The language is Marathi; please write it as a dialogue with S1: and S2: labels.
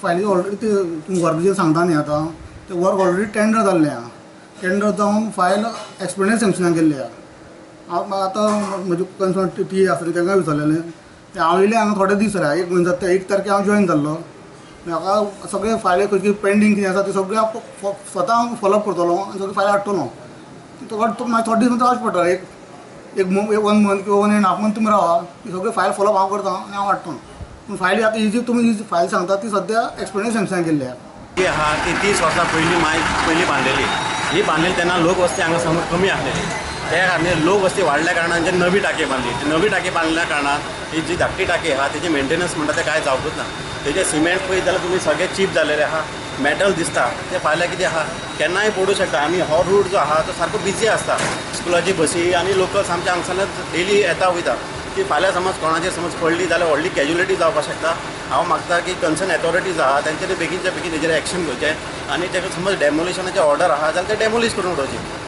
S1: फायली ऑलरेडी ते वर्क सांगता न्ही आतां ते वर्क ऑलरेडी टेंडर जाल्लें आहा. टेंडर जावन फायल एक्सपर्टने सँक्शनाक गेल्ली आहा. हांव आतां म्हजे कन्सर्न टी आसा तांकां विचारलेलें ते हांव येयलें हांगा थोडे दीस जाले 1 म्हयनो जाता 1 तारखेर हांव जॉयन जाल्लो. म्हाका सगळे फायली खंयची पेंडींग कितें आसा ते सगळें हांव स्वता हांव फॉलोअप करतलो आनी सगळे फायली हाडटलो. मागीर थोडे दीस रावचें पडटलें एक 1 मंथ किंवा 1.5 मंथ तुमी रावा ती सगळी फायल फॉलोअप हांव करता आनी हांव हाडटलो. पूण फायली आतां ही जी तुमी फायल सांगता ती सद्या एक्सपर्टने सँक्शनाक गेल्ली आहा.
S2: ती आहा ती 30 वर्सां पयलीं बांदलेली. ही बांदलेली तेन्ना लोक वस्ती हांगा समज कमी आसलेली. त्या खातीर लोक वस्ती वाडल्या कारणान जे नवी टाकी बांदली ती नवी टाकी बांदल्या कारणान ही जी धाकटी टाकी आहा तेजी मेंटेनन्स म्हणटा ते कांय जावपूच ना. तेजे सिमेंट पळयत जाल्यार तुमी सगळे चीप जाल्लेले आहा. मेटल दिसता ते फाल्यां कितें आहा केन्नाय पडूं शकता. आनी हो रूट जो आहा तो सारको बिजी आसता. स्कुलाची बसी आनी लोकल्स आमच्या हांगसरल्यान डेली येता वयता. ती फाल्यां समज कोणाचेर समज पडली जाल्यार व्हडली कॅज्युलिटी जावपाक शकता. हांव मागता की कन्सर्न अथॉरिटीज आहा तेंच्यांनी बेगीनच्या बेगीन हेजेर एक्शन घेवचें आनी तेका समज डेमोलिशनाची ऑर्डर आहा जाल्यार ते डेमोलिश करून उडोवची.